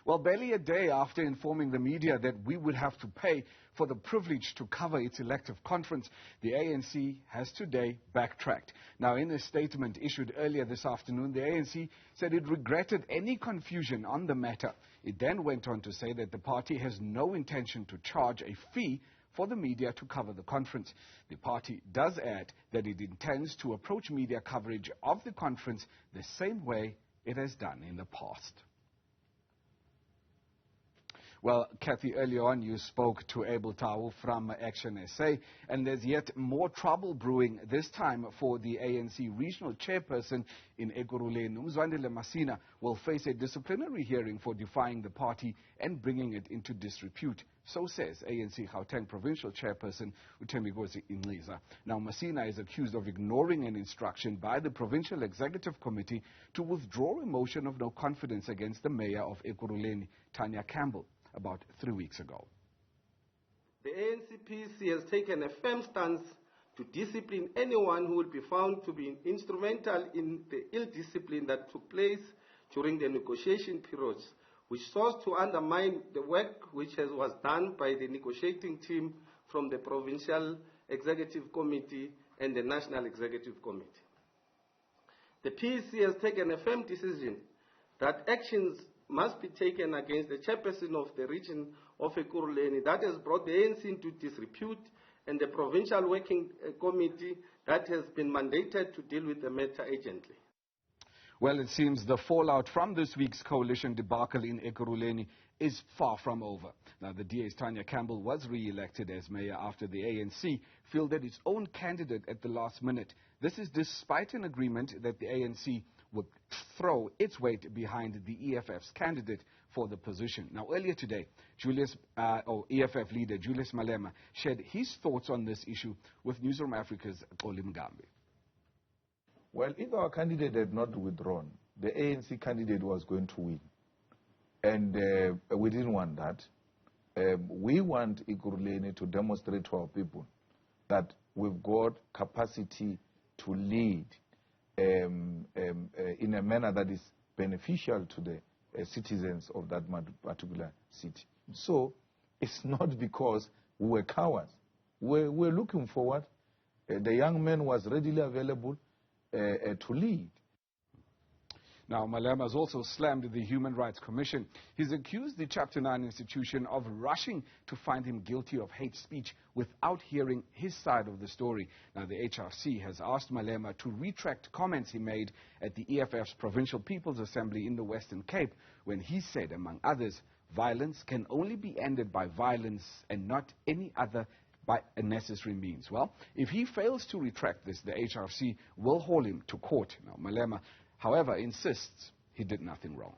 Well, barely a day after informing the media that we would have to pay for the privilege to cover its elective conference, the ANC has today backtracked. Now, in a statement issued earlier this afternoon, the ANC said it regretted any confusion on the matter. It then went on to say that the party has no intention to charge a fee for the media to cover the conference. The party does add that it intends to approach media coverage of the conference the same way it has done in the past. Well, Kathy, earlier on you spoke to Abel Tau from Action SA, and there's yet more trouble brewing, this time for the ANC regional chairperson in Ekurhuleni. Malema will face a disciplinary hearing for defying the party and bringing it into disrepute. So says ANC Gauteng provincial chairperson uThembinkosi Ingciza. Now, Masina is accused of ignoring an instruction by the provincial executive committee to withdraw a motion of no confidence against the mayor of Ekurhuleni, Tanya Campbell, about 3 weeks ago. The ANC-PC has taken a firm stance to discipline anyone who will be found to be instrumental in the ill discipline that took place during the negotiation periods, which sought to undermine the work which was done by the negotiating team from the Provincial Executive Committee and the National Executive Committee. The PC has taken a firm decision that actions must be taken against the chairperson of the region of Ekurhuleni that has brought the ANC into disrepute, and the Provincial Working Committee that has been mandated to deal with the matter urgently. Well, it seems the fallout from this week's coalition debacle in Ekurhuleni is far from over. Now, the DA's Tanya Campbell was re-elected as mayor after the ANC fielded its own candidate at the last minute. This is despite an agreement that the ANC would throw its weight behind the EFF's candidate for the position. Now, earlier today, EFF leader Julius Malema shared his thoughts on this issue with Newzroom Afrika's Mgambi. Well, if our candidate had not withdrawn, the ANC candidate was going to win. And we didn't want that. We want Ekurhuleni to demonstrate to our people that we've got capacity to lead in a manner that is beneficial to the citizens of that particular city. So it's not because we were cowards. We're looking forward. The young man was readily available to lead. Now, Malema has also slammed the Human Rights Commission. He's accused the Chapter 9 institution of rushing to find him guilty of hate speech without hearing his side of the story. Now, the HRC has asked Malema to retract comments he made at the EFF's Provincial People's Assembly in the Western Cape when he said, among others, violence can only be ended by violence and not any other by unnecessary means. Well, if he fails to retract this, the HRC will haul him to court. Now, Malema, however, insists he did nothing wrong.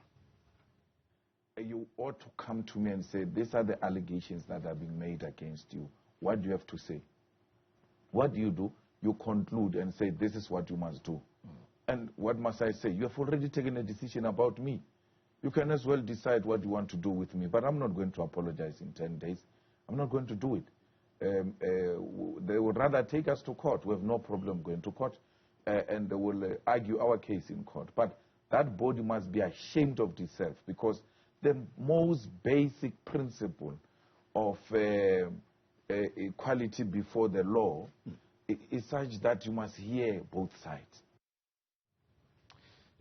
You ought to come to me and say, these are the allegations that are being made against you. What do you have to say? What do? You conclude and say, this is what you must do. And what must I say? You have already taken a decision about me. You can as well decide what you want to do with me, but I'm not going to apologize in 10 days. I'm not going to do it. They would rather take us to court. We have no problem going to court. And they will argue our case in court. But that body must be ashamed of itself, because the most basic principle of equality before the law is such that you must hear both sides.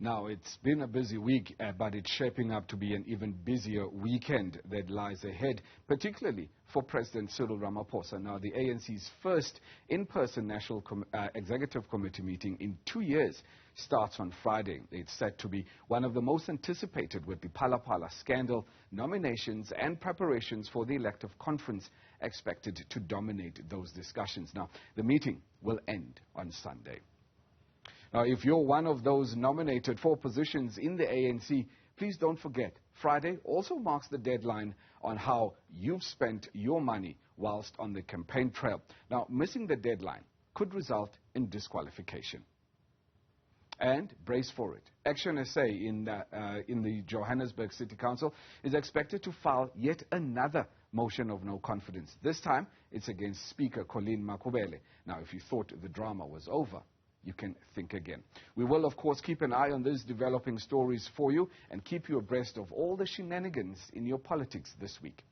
Now, it's been a busy week, but it's shaping up to be an even busier weekend that lies ahead, particularly for President Cyril Ramaphosa. Now, the ANC's first in-person National Executive Committee meeting in 2 years starts on Friday. It's set to be one of the most anticipated, with the Phala Phala scandal, nominations and preparations for the elective conference expected to dominate those discussions. Now, the meeting will end on Sunday. Now, if you're one of those nominated for positions in the ANC, please don't forget, Friday also marks the deadline on how you've spent your money whilst on the campaign trail. Now, missing the deadline could result in disqualification. And brace for it. Action SA in the Johannesburg City Council is expected to file yet another motion of no confidence. This time, it's against Speaker Colleen Makubele. Now, if you thought the drama was over, you can think again. We will, of course, keep an eye on these developing stories for you and keep you abreast of all the shenanigans in your politics this week.